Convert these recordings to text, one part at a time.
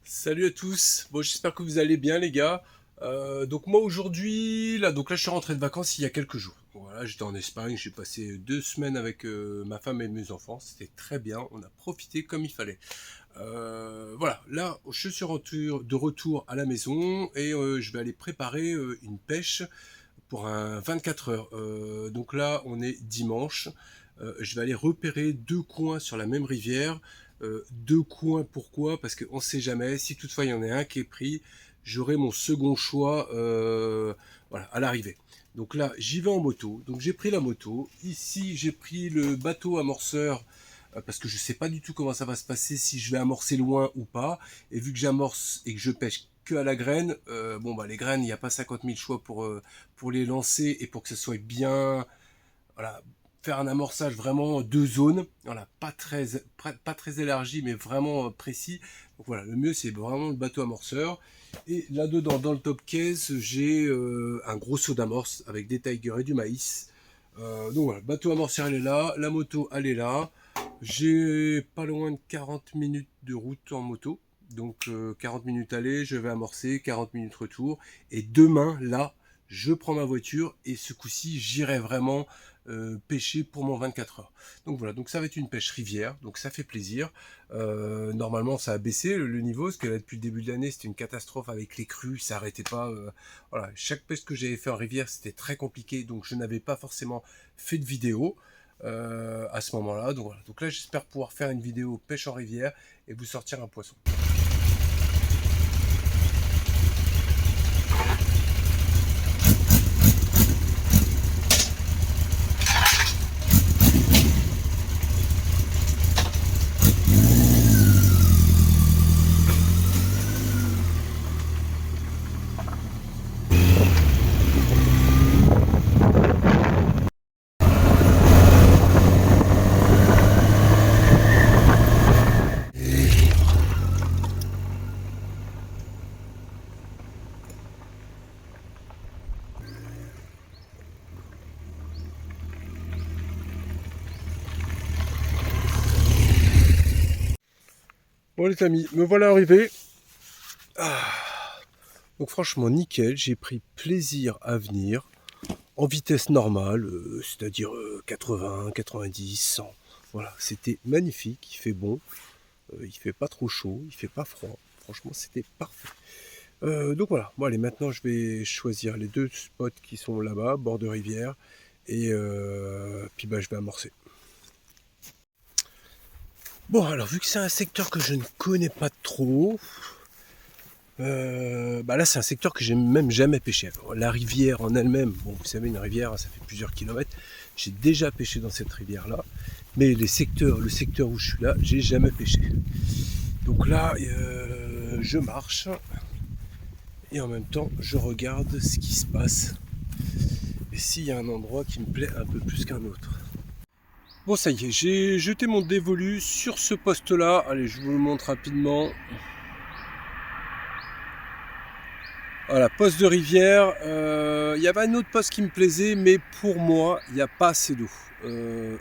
Salut à tous. Bon, j'espère que vous allez bien, les gars. Donc moi aujourd'hui, là, je suis rentré de vacances il y a quelques jours. Voilà, j'étais en Espagne, j'ai passé 2 semaines avec ma femme et mes enfants. C'était très bien, on a profité comme il fallait. Voilà, là, je suis de retour à la maison et je vais aller préparer une pêche pour un 24 heures. Donc là, on est dimanche. Je vais aller repérer deux coins sur la même rivière. Deux coins, pourquoi? Parce qu'on ne sait jamais. Si toutefois il y en a un qui est pris, j'aurai mon second choix voilà, à l'arrivée. Donc là, j'y vais en moto. Donc j'ai pris la moto. Ici, j'ai pris le bateau amorceur parce que je ne sais pas du tout comment ça va se passer, si je vais amorcer loin ou pas. Et vu que j'amorce et que je pêche que à la graine, bon bah les graines, il n'y a pas 50 000 choix pour les lancer et pour que ce soit bien, voilà, faire un amorçage vraiment deux zones, voilà, pas très élargi mais vraiment précis. Donc voilà, le mieux c'est vraiment le bateau amorceur. Et là-dedans, dans le top case, j'ai un gros seau d'amorce avec des Tiger et du maïs. Donc voilà, le bateau amorceur elle est là, la moto elle est là. J'ai pas loin de 40 minutes de route en moto. Donc 40 minutes aller, je vais amorcer, 40 minutes retour. Et demain, là, je prends ma voiture et ce coup-ci, j'irai vraiment pêcher pour mon 24 heures. Donc voilà, donc ça va être une pêche rivière, donc ça fait plaisir. Normalement, ça a baissé le niveau, parce que là, depuis le début de l'année, c'était une catastrophe avec les crues, ça arrêtait pas. Voilà, chaque pêche que j'avais fait en rivière, c'était très compliqué, donc je n'avais pas forcément fait de vidéo à ce moment-là. Donc, voilà. Donc là, j'espère pouvoir faire une vidéo pêche en rivière et vous sortir un poisson. Bon les amis, me voilà arrivé. Donc franchement nickel, j'ai pris plaisir à venir en vitesse normale, c'est-à-dire 80, 90, 100. Voilà, c'était magnifique, il fait bon, il fait pas trop chaud, il fait pas froid. Franchement, c'était parfait. Donc voilà, bon allez, maintenant je vais choisir les deux spots qui sont là-bas, bord de rivière, et puis bah je vais amorcer. Bon alors vu que c'est un secteur que je ne connais pas trop, bah là c'est un secteur que j'ai même jamais pêché. Alors, la rivière en elle-même, bon vous savez une rivière ça fait plusieurs kilomètres, j'ai déjà pêché dans cette rivière là, mais le secteur où je suis là, j'ai jamais pêché. Donc là je marche et en même temps je regarde ce qui se passe et s'il y a un endroit qui me plaît un peu plus qu'un autre. Bon ça y est, j'ai jeté mon dévolu sur ce poste là, allez je vous le montre rapidement. Voilà, poste de rivière. Il y avait un autre poste qui me plaisait, mais pour moi, il n'y a pas assez d'eau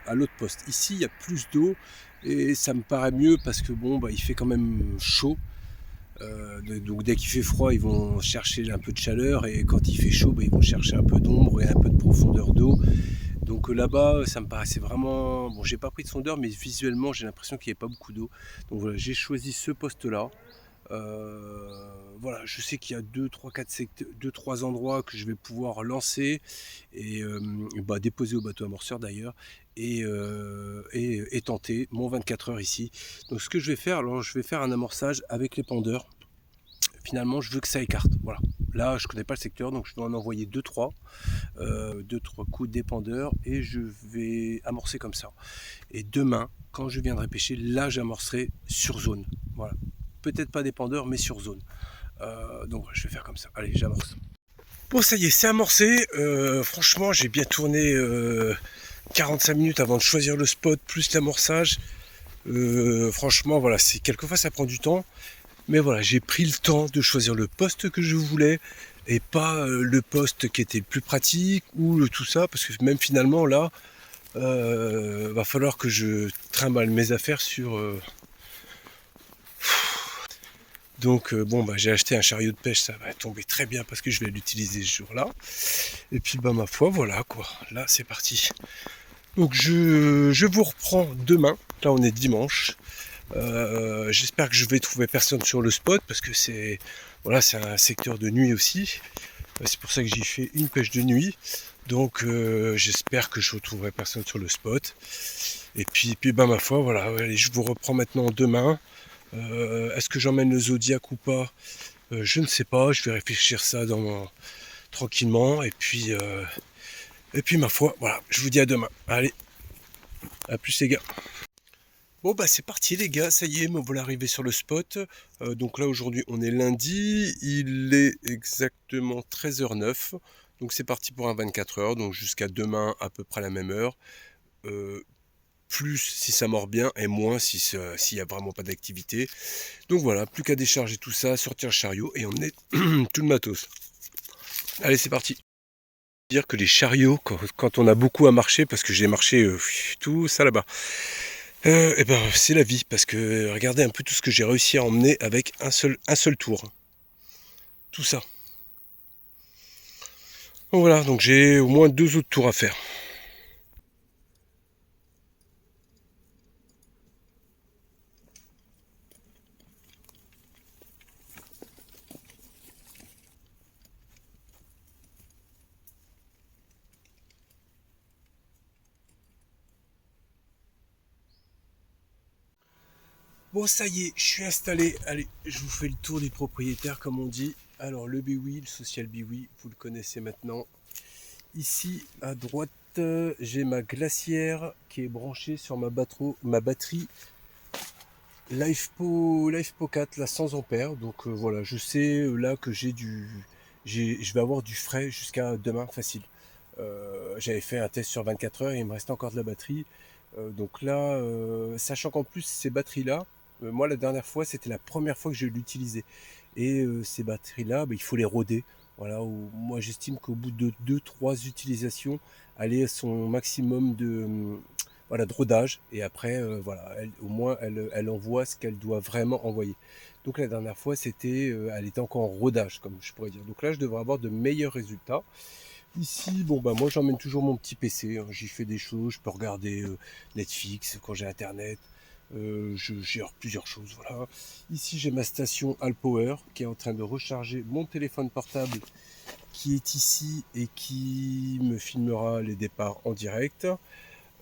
à l'autre poste. Ici, il y a plus d'eau et ça me paraît mieux parce que bon, bah, il fait quand même chaud. Donc dès qu'il fait froid, ils vont chercher un peu de chaleur et quand il fait chaud, bah, ils vont chercher un peu d'ombre et un peu de profondeur d'eau. Donc là-bas, ça me paraissait vraiment. Bon, j'ai pas pris de sondeur, mais visuellement, j'ai l'impression qu'il n'y avait pas beaucoup d'eau. Donc voilà, j'ai choisi ce poste-là. Voilà, je sais qu'il y a 2, 3, 4 secteurs, 2, 3 endroits que je vais pouvoir lancer et bah, déposer au bateau amorceur d'ailleurs et tenter mon 24 heures ici. Donc ce que je vais faire, alors je vais faire un amorçage avec les pendeurs. Finalement, je veux que ça écarte. Voilà. Là, je connais pas le secteur, donc je vais en envoyer 2-3 coups d'épandeur et je vais amorcer comme ça. Et demain, quand je viendrai pêcher, là j'amorcerai sur zone. Voilà. Peut-être pas d'épandeur, mais sur zone. Donc je vais faire comme ça. Allez, j'amorce. Bon, ça y est, c'est amorcé. Franchement, j'ai bien tourné 45 minutes avant de choisir le spot, plus l'amorçage. Franchement, voilà, c'est quelquefois ça prend du temps. Mais voilà, j'ai pris le temps de choisir le poste que je voulais et pas le poste qui était le plus pratique ou tout ça, parce que même finalement là, va falloir que je trimballe mes affaires sur Donc bon, bah, j'ai acheté un chariot de pêche, ça va tomber très bien parce que je vais l'utiliser ce jour-là. Et puis bah ma foi, voilà quoi, là c'est parti. Donc je vous reprends demain, là on est dimanche. J'espère que je vais trouver personne sur le spot parce que c'est voilà, c'est un secteur de nuit aussi. C'est pour ça que j'y fais une pêche de nuit. Donc j'espère que je retrouverai personne sur le spot. Et puis bah ma foi, voilà, allez, je vous reprends maintenant demain. Est-ce que j'emmène le Zodiac ou pas? Je ne sais pas, je vais réfléchir ça tranquillement. Et puis ma foi, voilà, je vous dis à demain. Allez, à plus les gars. Bon bah c'est parti les gars, ça y est, me voilà arrivé sur le spot. Donc là aujourd'hui on est lundi, il est exactement 13h09. Donc c'est parti pour un 24 heures, donc jusqu'à demain à peu près à la même heure. Euh, Plus si ça mord bien et moins si s'il n'y a vraiment pas d'activité. Donc voilà, plus qu'à décharger tout ça, sortir le chariot et emmener tout le matos. Allez c'est parti. Dire que les chariots, quand on a beaucoup à marcher, parce que j'ai marché tout ça là-bas, et ben c'est la vie, parce que regardez un peu tout ce que j'ai réussi à emmener avec un seul tour. Tout ça. Donc voilà, donc j'ai au moins 2 autres tours à faire. Bon ça y est, je suis installé. Allez, je vous fais le tour des propriétaires comme on dit. Alors le Biwi, le Social Biwi, vous le connaissez maintenant. Ici à droite, j'ai ma glacière qui est branchée sur ma batterie LifePo 4, la 100 ampères. Donc voilà, je sais là que je vais avoir du frais jusqu'à demain facile. J'avais fait un test sur 24 heures et il me reste encore de la batterie. Donc là, sachant qu'en plus ces batteries-là, moi la dernière fois c'était la première fois que je l'utilisais. Et ces batteries-là, bah, il faut les roder. Voilà, moi j'estime qu'au bout de 2-3 utilisations, elle est à son maximum voilà, de rodage. Et après, voilà, au moins elle envoie ce qu'elle doit vraiment envoyer. Donc la dernière fois, elle était encore en rodage, comme je pourrais dire. Donc là, je devrais avoir de meilleurs résultats. Ici, bon bah moi j'emmène toujours mon petit PC, hein. J'y fais des choses, je peux regarder Netflix quand j'ai internet, je gère plusieurs choses, voilà. Ici j'ai ma station Alpower qui est en train de recharger mon téléphone portable qui est ici et qui me filmera les départs en direct.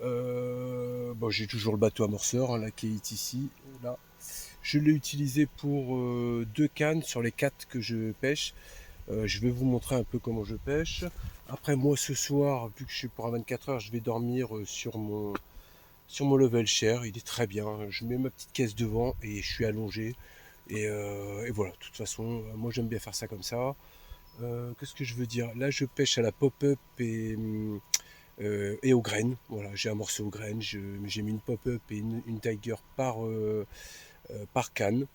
Bon, j'ai toujours le bateau amorceur hein, là qui est ici, là. Je l'ai utilisé pour 2 cannes sur les 4 que je pêche. Je vais vous montrer un peu comment je pêche. Après moi ce soir, vu que je suis pour un 24 heures, je vais dormir sur mon level share. Il est très bien. Je mets ma petite caisse devant et je suis allongé. Et voilà, de toute façon, moi j'aime bien faire ça comme ça. Qu'est-ce que je veux dire? Là je pêche à la pop-up et aux graines. Voilà, j'ai amorcé aux graines. J'ai mis une pop-up et une tiger par canne.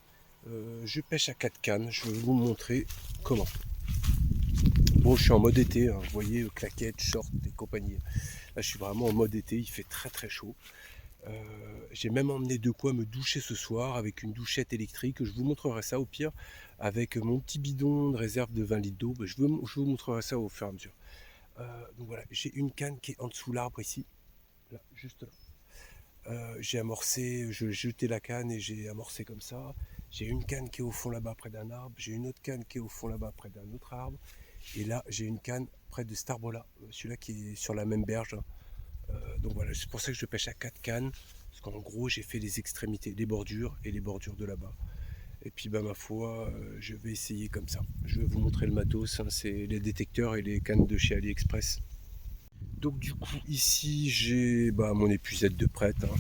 Je pêche à 4 cannes. Je vais vous montrer comment. Bon, je suis en mode été, hein, vous voyez, claquettes, shorts et compagnie. Là, je suis vraiment en mode été, il fait très très chaud. J'ai même emmené de quoi me doucher ce soir avec une douchette électrique. Je vous montrerai ça au pire avec mon petit bidon de réserve de 20 litres d'eau. Je vous montrerai ça au fur et à mesure. Donc voilà, j'ai une canne qui est en dessous l'arbre ici, là, juste là. J'ai amorcé, je jeté la canne et j'ai amorcé comme ça. J'ai une canne qui est au fond là-bas près d'un arbre. J'ai une autre canne qui est au fond là-bas près d'un autre arbre. Et là, j'ai une canne près de cet arbre-là, celui-là qui est sur la même berge, hein. Donc voilà, c'est pour ça que je pêche à 4 cannes. Parce qu'en gros, j'ai fait les extrémités, les bordures et les bordures de là-bas. Et puis, bah, ma foi, je vais essayer comme ça. Je vais vous montrer le matos, hein, c'est les détecteurs et les cannes de chez AliExpress. Donc, du coup, ici, j'ai mon épuisette de prête, hein.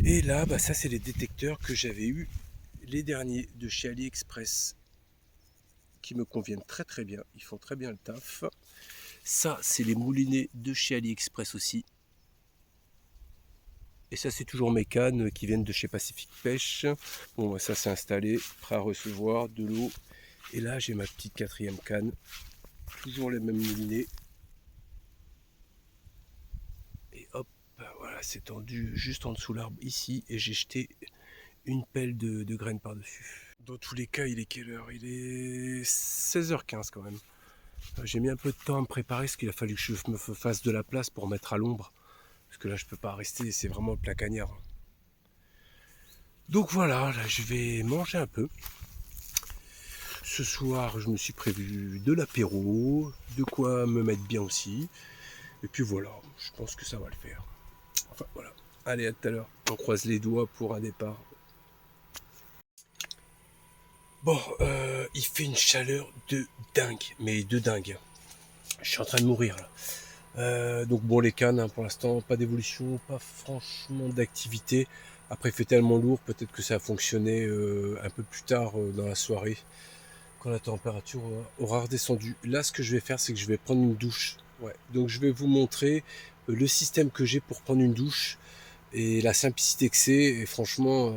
Et là, ça, c'est les détecteurs que j'avais eu les derniers de chez AliExpress qui me conviennent très très bien. Ils font très bien le taf. Ça, c'est les moulinets de chez AliExpress aussi. Et ça, c'est toujours mes cannes qui viennent de chez Pacific Pêche. Bon, ça, c'est installé, prêt à recevoir de l'eau. Et là, j'ai ma petite quatrième canne. Toujours les mêmes moulinets. Et hop, voilà, c'est tendu juste en dessous l'arbre ici. Et j'ai jeté une pelle de graines par-dessus. Dans tous les cas, il est quelle heure? Il est 16h15 quand même. J'ai mis un peu de temps à me préparer parce qu'il a fallu que je me fasse de la place pour mettre à l'ombre. Parce que là, je peux pas rester, c'est vraiment le plein cagnard. Donc voilà, là, je vais manger un peu. Ce soir, je me suis prévu de l'apéro, de quoi me mettre bien aussi. Et puis voilà, je pense que ça va le faire. Enfin voilà. Allez, à tout à l'heure. On croise les doigts pour un départ. Bon, il fait une chaleur de dingue, mais de dingue. Je suis en train de mourir là. Donc bon, les cannes, hein, pour l'instant, pas d'évolution, pas franchement d'activité. Après, il fait tellement lourd, peut-être que ça a fonctionné un peu plus tard dans la soirée, quand la température aura redescendu. Là, ce que je vais faire, c'est que je vais prendre une douche. Ouais. Donc je vais vous montrer le système que j'ai pour prendre une douche et la simplicité que c'est. Et franchement,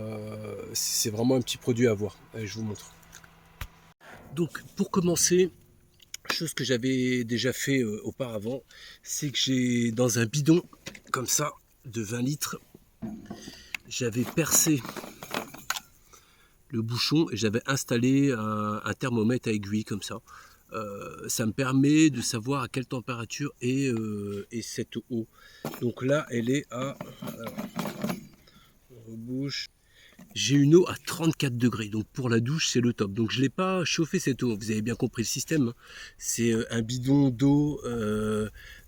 c'est vraiment un petit produit à avoir. Allez, je vous montre. Donc pour commencer, chose que j'avais déjà fait auparavant, c'est que j'ai dans un bidon comme ça de 20 litres, j'avais percé le bouchon et j'avais installé un thermomètre à aiguille comme ça. Ça me permet de savoir à quelle température est cette eau. Donc là, elle est à... Alors, on rebouche. J'ai une eau à 34 degrés, donc pour la douche c'est le top. Donc je ne l'ai pas chauffé cette eau, vous avez bien compris le système. Hein. C'est un bidon d'eau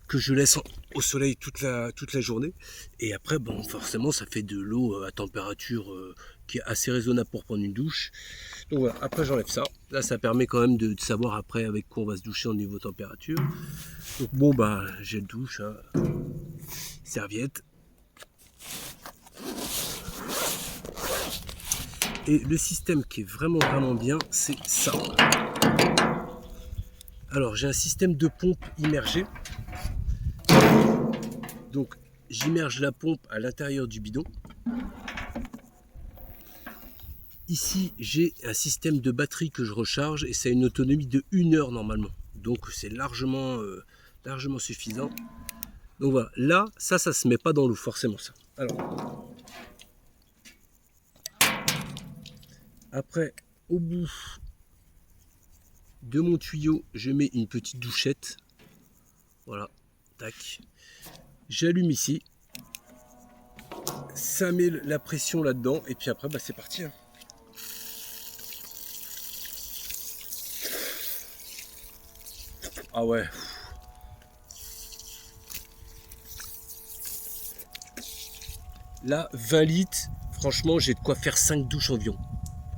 que je laisse au soleil toute la journée. Et après, bon, forcément ça fait de l'eau à température qui est assez raisonnable pour prendre une douche. Donc voilà, après j'enlève ça. Là ça permet quand même de savoir après avec quoi on va se doucher en niveau température. Donc bon bah j'ai le douche, hein. Serviette. Et le système qui est vraiment bien, c'est ça. Alors j'ai un système de pompe immergée. Donc j'immerge la pompe à l'intérieur du bidon. Ici j'ai un système de batterie que je recharge et ça a une autonomie de 1 heure normalement. Donc c'est largement suffisant. Donc voilà, là ça se met pas dans l'eau forcément ça. Alors après au bout de mon tuyau je mets une petite douchette. Voilà, tac. J'allume ici. Ça met la pression là-dedans et puis après bah, c'est parti. Hein. Ah ouais. Là, 20 litres, franchement, j'ai de quoi faire 5 douches environ.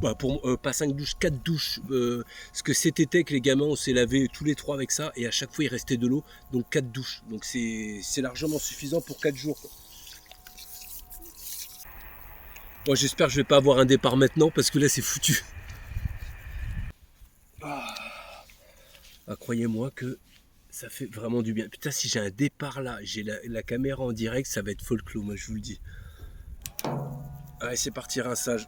Bah, pas 5 douches, 4 douches. Parce que cet été, que les gamins, on s'est lavé tous les 3 avec ça et à chaque fois, il restait de l'eau. Donc 4 douches. Donc c'est largement suffisant pour 4 jours. Quoi. Bon, j'espère que je vais pas avoir un départ maintenant parce que là, c'est foutu. Ah, croyez-moi que ça fait vraiment du bien. Putain, si j'ai un départ là, j'ai la caméra en direct, ça va être folklore, moi je vous le dis. Allez, c'est parti, rinçage.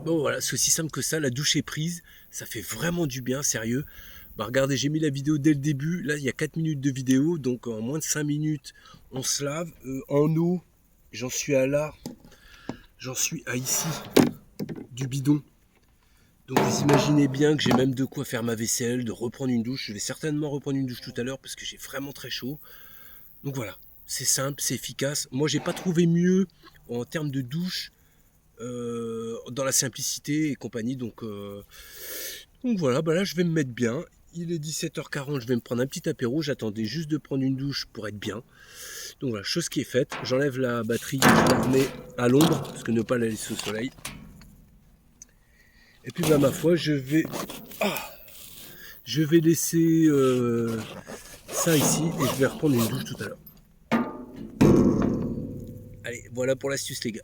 Bon voilà, c'est aussi simple que ça, la douche est prise, ça fait vraiment du bien, sérieux. Bah regardez, j'ai mis la vidéo dès le début, là il y a 4 minutes de vidéo, donc en moins de 5 minutes, on se lave. En eau, j'en suis à là, j'en suis à ici, du bidon. Donc vous imaginez bien que j'ai même de quoi faire ma vaisselle, de reprendre une douche. Je vais certainement reprendre une douche tout à l'heure parce que j'ai vraiment très chaud. Donc voilà, c'est simple, c'est efficace. Moi j'ai pas trouvé mieux en termes de douche. Dans la simplicité et compagnie. Donc voilà, bah là je vais me mettre bien. Il est 17h40, je vais me prendre un petit apéro. J'attendais juste de prendre une douche pour être bien. Donc voilà, chose qui est faite. J'enlève la batterie, je la remets à l'ombre, parce que ne pas la laisser au soleil. Et puis bah ma foi, je vais laisser ça ici et je vais reprendre une douche tout à l'heure. Allez, voilà pour l'astuce les gars.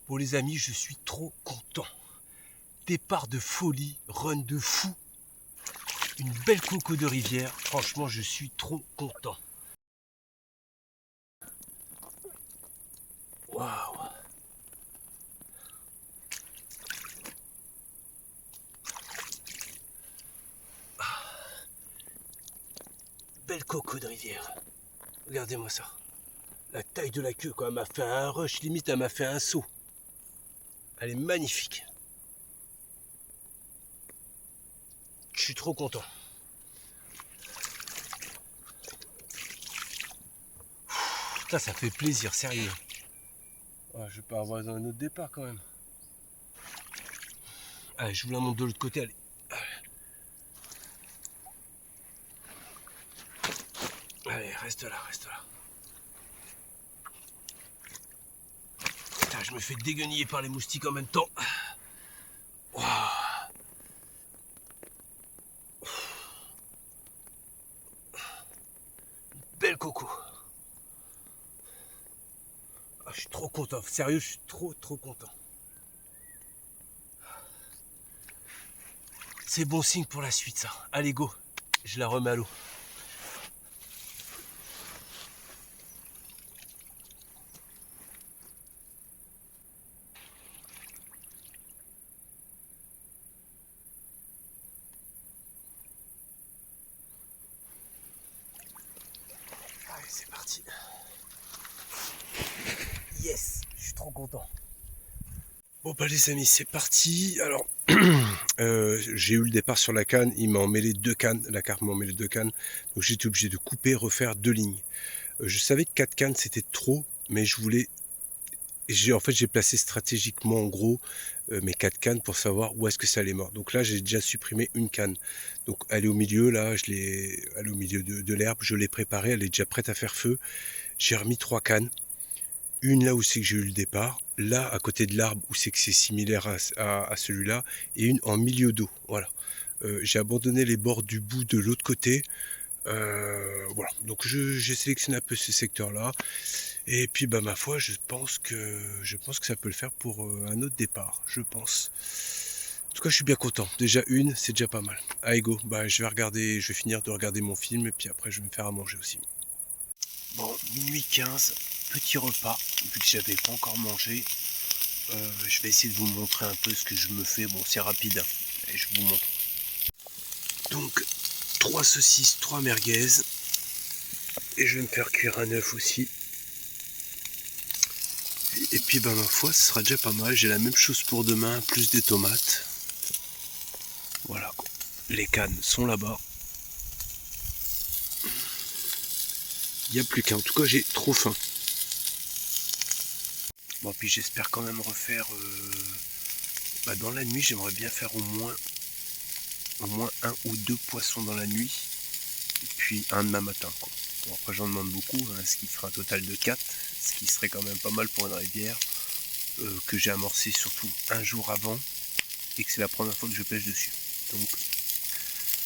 Bon les amis, je suis trop content. Départ de folie, run de fou. Une belle coco de rivière. Franchement, je suis trop content. Waouh. Belle coco de rivière. Regardez-moi ça. La taille de la queue, quand elle m'a fait un rush, limite elle m'a fait un saut. Elle est magnifique. Je suis trop content. Putain, ça fait plaisir, sérieux. Oh, je vais pas avoir un autre départ quand même. Allez, je vous la montre de l'autre côté, allez. Allez, reste là, reste là. Putain, je me fais dégueniller par les moustiques en même temps. Waouh. Belle coco. Ah, je suis trop content, sérieux, je suis trop content. C'est bon signe pour la suite ça. Allez go, je la remets à l'eau. Allez, c'est parti. Yes, je suis trop content. Bon bah les amis, c'est parti. Alors, j'ai eu le départ sur la canne, il m'a emmêlé 2 cannes, la carte m'a emmêlé 2 cannes, donc j'étais obligé de couper, refaire 2 lignes. Je savais que 4 cannes c'était trop, mais je voulais, en fait j'ai placé stratégiquement en gros mes 4 cannes pour savoir où est-ce que ça allait mordre. Donc là j'ai déjà supprimé une canne, donc elle est au milieu là, elle est au milieu de l'herbe, je l'ai préparée, elle est déjà prête à faire feu. J'ai remis 3 cannes. Une là où c'est que j'ai eu le départ, là à côté de l'arbre où c'est que c'est similaire à celui-là, et une en milieu d'eau. Voilà. J'ai abandonné les bords du bout de l'autre côté. Voilà. Donc j'ai sélectionné un peu ce secteur-là. Et puis bah ma foi, je pense que ça peut le faire pour un autre départ. Je pense. En tout cas, je suis bien content. Déjà une, c'est déjà pas mal. Allez go. Bah je vais finir de regarder mon film et puis après je vais me faire à manger aussi. Bon, minuit 15, petit repas, vu que j'avais pas encore mangé. Je vais essayer de vous montrer un peu ce que je me fais. Bon, c'est rapide, hein, et je vous montre. Donc, 3 saucisses, 3 merguez. Et je vais me faire cuire un œuf aussi. Et puis, bah, ma foi, ce sera déjà pas mal. J'ai la même chose pour demain, plus des tomates. Voilà, quoi. Les cannes sont là-bas. Il n'y a plus qu'un. En tout cas, j'ai trop faim. Bon, puis j'espère quand même refaire... dans la nuit, j'aimerais bien faire au moins 1 ou 2 poissons dans la nuit. Et puis un demain matin, quoi. Bon, après, j'en demande beaucoup, hein, ce qui ferait un total de 4. Ce qui serait quand même pas mal pour une rivière. Que j'ai amorcé surtout un jour avant. Et que c'est la première fois que je pêche dessus.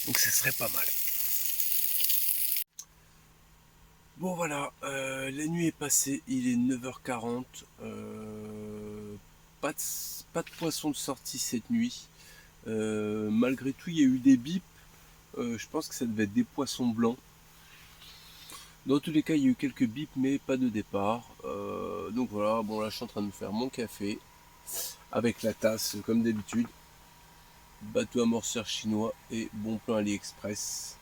Donc ce serait pas mal. Bon voilà, la nuit est passée, il est 9h40, pas de poisson de sortie cette nuit. Malgré tout, il y a eu des bips, je pense que ça devait être des poissons blancs. Dans tous les cas, il y a eu quelques bips, mais pas de départ. Donc voilà, bon là je suis en train de me faire mon café, avec la tasse comme d'habitude. Bateau amorceur chinois et bon plan AliExpress,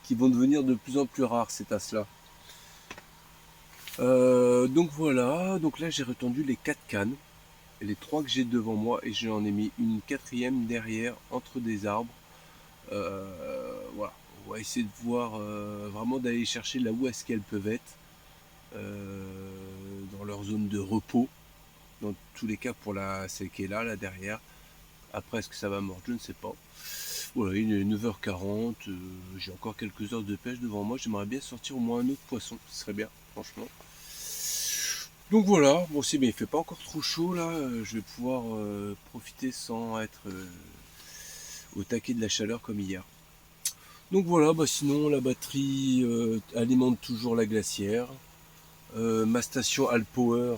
qui vont devenir de plus en plus rares ces tasses-là. Donc voilà, donc là j'ai retendu les 4 cannes, les 3 que j'ai devant moi et j'en ai mis une 4e derrière entre des arbres. Voilà, on va essayer de voir, vraiment d'aller chercher là où est-ce qu'elles peuvent être, dans leur zone de repos, dans tous les cas pour celle qui est là derrière. Après est-ce que ça va mordre, je ne sais pas. Voilà, il est 9h40, j'ai encore quelques heures de pêche devant moi, j'aimerais bien sortir au moins un autre poisson, ce serait bien, franchement. Donc voilà, bon c'est bien, il fait pas encore trop chaud là, je vais pouvoir profiter sans être au taquet de la chaleur comme hier. Donc voilà, sinon la batterie alimente toujours la glacière. Ma station Alpower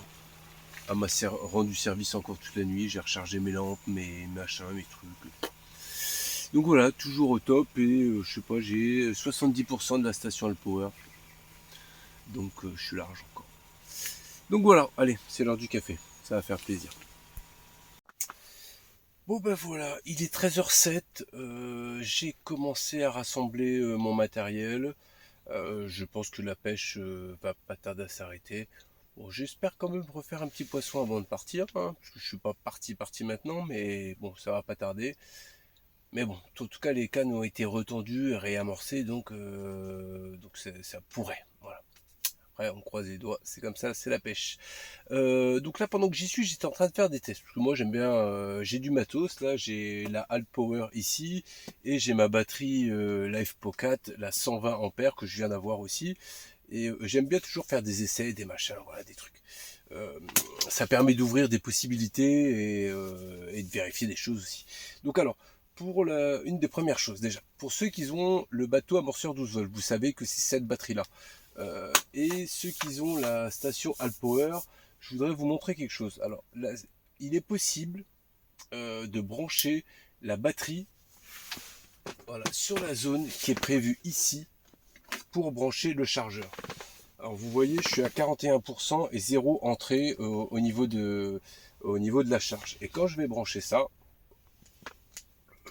rendu service encore toute la nuit. J'ai rechargé mes lampes, mes machins, mes trucs. Donc voilà, toujours au top et je sais pas, j'ai 70% de la station Alpower. Donc je suis large encore. Donc voilà, allez, c'est l'heure du café. Ça va faire plaisir. Bon ben voilà, il est 13h07. J'ai commencé à rassembler mon matériel. Je pense que la pêche va pas tarder à s'arrêter. Bon, j'espère quand même refaire un petit poisson avant de partir, hein, parce que je suis pas parti maintenant, mais bon, ça va pas tarder. Mais bon, en tout cas, les cannes ont été retendues et réamorcées, donc ça pourrait. Voilà. Après, on croise les doigts, c'est comme ça, c'est la pêche. Donc là, pendant que j'y suis, j'étais en train de faire des tests. Parce que moi, j'aime bien, j'ai du matos. Là, j'ai la Alpower ici et j'ai ma batterie LifePocat, la 120 ampères que je viens d'avoir aussi. Et j'aime bien toujours faire des essais, des machins, voilà, des trucs. Ça permet d'ouvrir des possibilités et de vérifier des choses aussi. Donc alors, une des premières choses déjà, pour ceux qui ont le bateau amorceur 12 volts, vous savez que c'est cette batterie-là. Et ceux qui ont la station Alpower, je voudrais vous montrer quelque chose. Alors, là, il est possible de brancher la batterie, voilà, sur la zone qui est prévue ici pour brancher le chargeur. Alors vous voyez, je suis à 41% et 0 entrée au niveau de la charge. Et quand je vais brancher ça,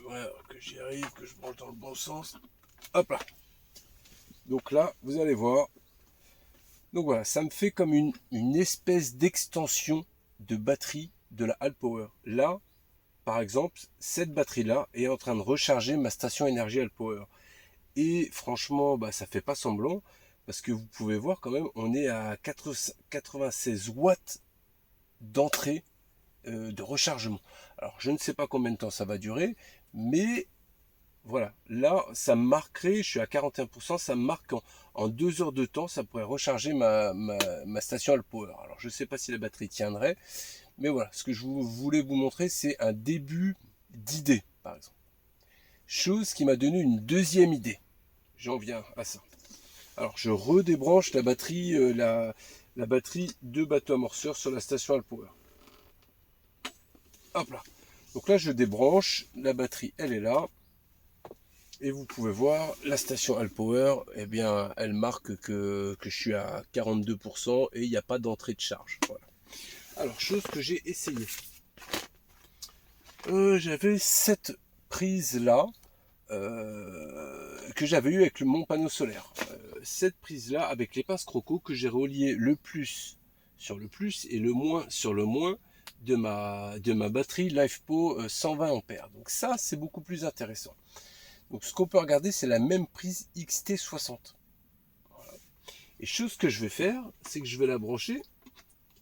voilà, que j'y arrive, que je branche dans le bon sens, hop là. Donc là, vous allez voir. Donc voilà, ça me fait comme une espèce d'extension de batterie de la Alpower. Là, par exemple, cette batterie-là est en train de recharger ma station énergie Alpower. Et franchement, bah, ça fait pas semblant, parce que vous pouvez voir quand même, on est à 96 watts d'entrée de rechargement. Alors, je ne sais pas combien de temps ça va durer, mais voilà, là, ça me marquerait, je suis à 41%, ça me marque en 2 heures de temps, ça pourrait recharger ma station Alpower. Alors, je ne sais pas si la batterie tiendrait, mais voilà, ce que je voulais vous montrer, c'est un début d'idée, par exemple. Chose qui m'a donné une deuxième idée. J'en viens à ça. Alors, je redébranche la batterie, la batterie de bateau amorceur sur la station Alpower. Hop là. Donc là, je débranche, la batterie, elle est là. Et vous pouvez voir, la station Alpower, eh bien, elle marque que je suis à 42% et il n'y a pas d'entrée de charge. Voilà. Alors, chose que j'ai essayé. J'avais cette prise-là que j'avais eu avec mon panneau solaire. Cette prise-là, avec les pinces croco, que j'ai relié le plus sur le plus et le moins sur le moins de ma batterie LifePo 120 ampères. Donc ça, c'est beaucoup plus intéressant. Donc ce qu'on peut regarder, c'est la même prise XT60. Voilà. Et chose que je vais faire, c'est que je vais la brancher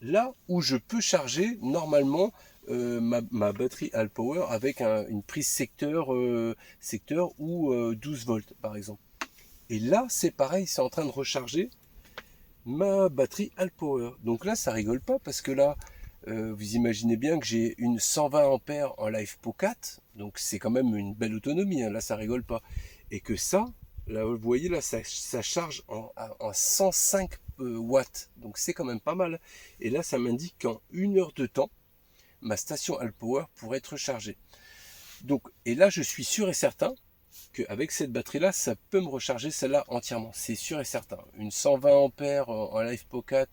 là où je peux charger normalement ma batterie Alpower avec une prise secteur ou 12 volts par exemple. Et là, c'est pareil, c'est en train de recharger ma batterie Alpower. Donc là, ça rigole pas parce que là, vous imaginez bien que j'ai une 120 ampères en LifePocat, donc c'est quand même une belle autonomie, hein, là ça rigole pas. Et que ça, là vous voyez là, ça charge en 105 watts, donc c'est quand même pas mal. Et là ça m'indique qu'en 1 heure de temps, ma station Alpower pourrait être rechargée. Donc, et là je suis sûr et certain qu'avec cette batterie là, ça peut me recharger celle-là entièrement, c'est sûr et certain. Une 120 ampères en LifePocat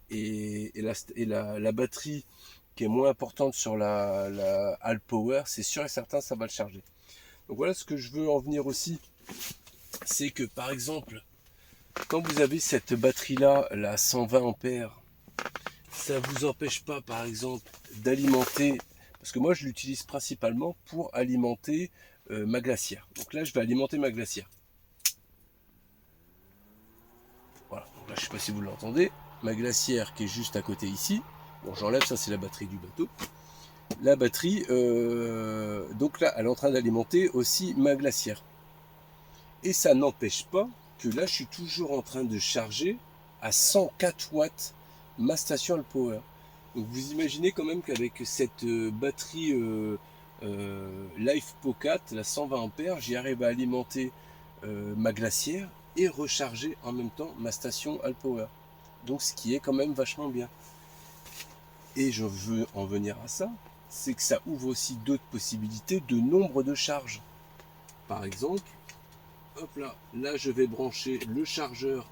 et la batterie qui est moins importante sur la Alpower, c'est sûr et certain ça va le charger. Donc voilà, ce que je veux en venir aussi, c'est que par exemple, quand vous avez cette batterie là, la 120 ampères, ça vous empêche pas par exemple d'alimenter, parce que moi je l'utilise principalement pour alimenter ma glacière. Donc là je vais alimenter ma glacière. Voilà, donc là je sais pas si vous l'entendez, ma glacière qui est juste à côté ici. Bon, j'enlève, ça c'est la batterie du bateau. La batterie, donc là, elle est en train d'alimenter aussi ma glacière. Et ça n'empêche pas que là, je suis toujours en train de charger à 104 watts ma station Alpower. Donc vous imaginez quand même qu'avec cette batterie LifePocat, la 120 ampères, j'y arrive à alimenter ma glacière et recharger en même temps ma station Alpower. Donc ce qui est quand même vachement bien. Et je veux en venir à ça, c'est que ça ouvre aussi d'autres possibilités de nombre de charges. Par exemple, hop là je vais brancher le chargeur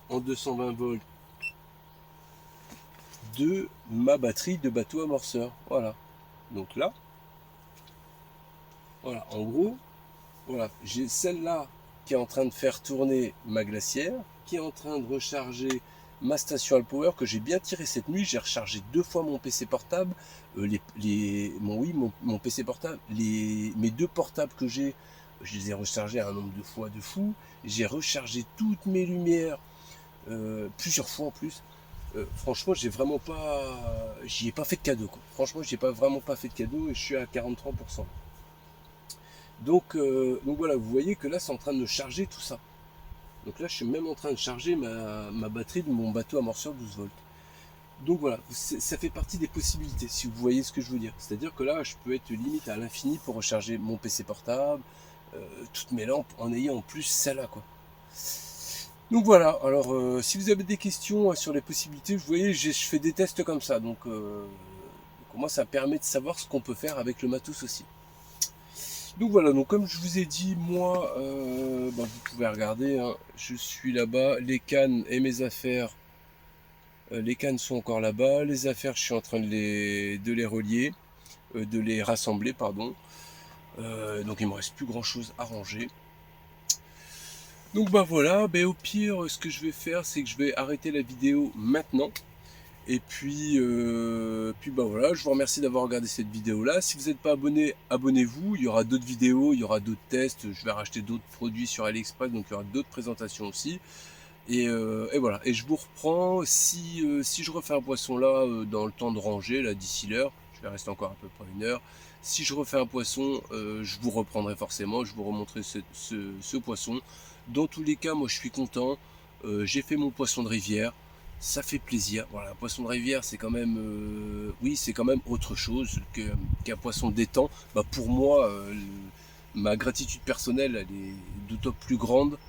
en 220 volts de ma batterie de bateau amorceur. Voilà. Donc là, voilà, en gros, voilà, j'ai celle-là qui est en train de faire tourner ma glacière, qui est en train de recharger ma station Alpower que j'ai bien tiré cette nuit. J'ai rechargé 2 fois mon PC portable, mon PC portable, mes 2 portables que j'ai, je les ai rechargés un nombre de fois de fou. J'ai rechargé toutes mes lumières plusieurs fois en plus. Franchement, j'y ai pas fait de cadeau, quoi. Franchement, j'ai pas vraiment pas fait de cadeau et je suis à 43%. Donc voilà, vous voyez que là, c'est en train de charger tout ça. Donc là, je suis même en train de charger ma batterie de mon bateau amorceur 12 volts. Donc voilà, ça fait partie des possibilités, si vous voyez ce que je veux dire. C'est-à-dire que là, je peux être limite à l'infini pour recharger mon PC portable, toutes mes lampes, en ayant en plus celle-là, quoi. Donc voilà, alors si vous avez des questions sur les possibilités, vous voyez, je fais des tests comme ça. Donc moi, ça permet de savoir ce qu'on peut faire avec le matos aussi. Donc voilà, donc comme je vous ai dit, moi, vous pouvez regarder, hein, je suis là-bas, les cannes et mes affaires, les cannes sont encore là-bas, les affaires, je suis en train de les relier, de les rassembler, pardon. Donc il me reste plus grand-chose à ranger. Donc voilà, au pire, ce que je vais faire, c'est que je vais arrêter la vidéo maintenant. Et puis voilà, je vous remercie d'avoir regardé cette vidéo là. Si vous n'êtes pas abonné, abonnez-vous. Il y aura d'autres vidéos, il y aura d'autres tests. Je vais racheter d'autres produits sur AliExpress, donc il y aura d'autres présentations aussi. Et voilà. Et je vous reprends si je refais un poisson là dans le temps de ranger, là d'ici l'heure. Je vais rester encore à peu près 1 heure. Si je refais un poisson, je vous reprendrai forcément. Je vous remontrerai ce poisson. Dans tous les cas, moi je suis content. J'ai fait mon poisson de rivière. Ça fait plaisir. Voilà, un poisson de rivière, c'est quand même, oui, c'est quand même autre chose qu'un poisson d'étang. Pour moi, ma gratitude personnelle, elle est d'autant plus grande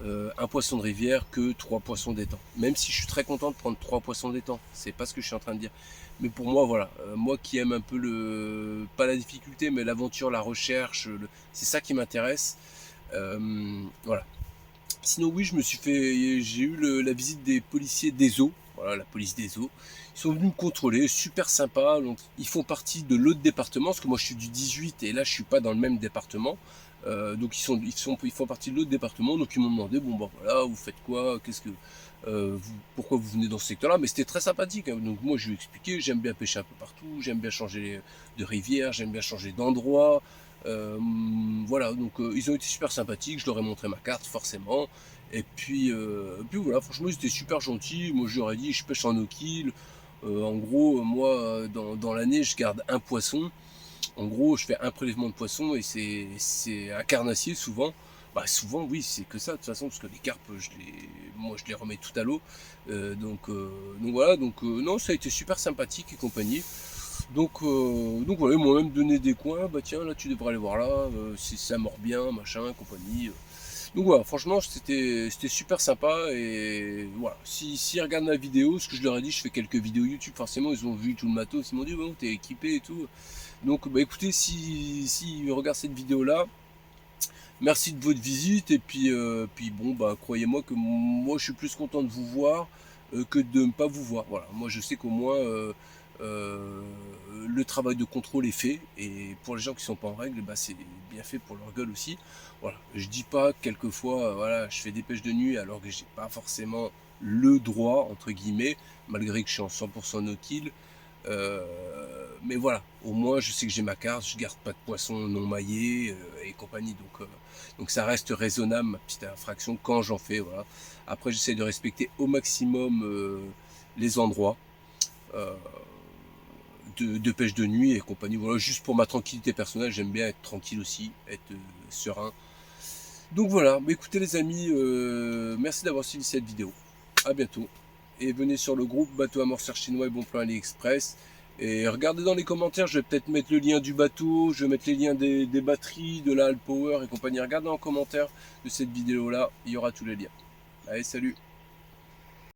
un poisson de rivière que 3 poissons d'étang. Même si je suis très content de prendre 3 poissons d'étang, c'est pas ce que je suis en train de dire. Mais pour moi, voilà, moi qui aime un peu pas la difficulté, mais l'aventure, la recherche, c'est ça qui m'intéresse. Voilà. Sinon oui, j'ai eu la visite des policiers des eaux, voilà, la police des eaux. Ils sont venus me contrôler, super sympa. Donc ils font partie de l'autre département, parce que moi je suis du 18 et là je suis pas dans le même département. Donc ils font partie de l'autre département. Donc ils m'ont demandé, voilà, vous faites quoi, pourquoi vous venez dans ce secteur-là. Mais c'était très sympathique, hein. Donc moi je lui ai expliqué, j'aime bien pêcher un peu partout, j'aime bien changer de rivière, j'aime bien changer d'endroit. Voilà, donc ils ont été super sympathiques, je leur ai montré ma carte forcément. Et puis voilà, franchement ils étaient super gentils. Moi je leur ai dit je pêche en no-kill. En gros, moi dans l'année je garde un poisson. En gros je fais un prélèvement de poisson et c'est un carnassier souvent. Souvent oui, c'est que ça de toute façon, parce que les carpes moi je les remets tout à l'eau. Donc voilà, non, ça a été super sympathique et compagnie. Donc voilà, ils m'ont même donné des coins, tiens là tu devrais aller voir là, si ça mord bien, machin, compagnie. Donc voilà, franchement c'était super sympa. Et voilà, s'ils regardent ma vidéo, ce que je leur ai dit, je fais quelques vidéos YouTube, forcément ils ont vu tout le matos, ils m'ont dit bon t'es équipé et tout. Donc écoutez, si regardent cette vidéo là, merci de votre visite. Et puis croyez-moi que moi je suis plus content de vous voir que de ne pas vous voir. Voilà, moi je sais qu'au moins le travail de contrôle est fait, et pour les gens qui sont pas en règle, c'est bien fait pour leur gueule aussi. Voilà, je dis pas que quelquefois voilà, je fais des pêches de nuit alors que j'ai pas forcément le droit entre guillemets, malgré que je suis en 100% no-kill. Mais voilà, au moins je sais que j'ai ma carte, je garde pas de poissons non maillés et compagnie, donc ça reste raisonnable ma petite infraction quand j'en fais. Voilà. Après j'essaie de respecter au maximum les endroits de pêche de nuit et compagnie. Voilà, juste pour ma tranquillité personnelle, j'aime bien être tranquille aussi, être serein. Donc voilà, écoutez les amis, merci d'avoir suivi cette vidéo. À bientôt. Et venez sur le groupe Bateau Amorceur Chinois et Bon Plan AliExpress. Et regardez dans les commentaires, je vais peut-être mettre le lien du bateau, je vais mettre les liens des batteries, de la Alpower et compagnie. Regardez en commentaire de cette vidéo là, il y aura tous les liens. Allez, salut!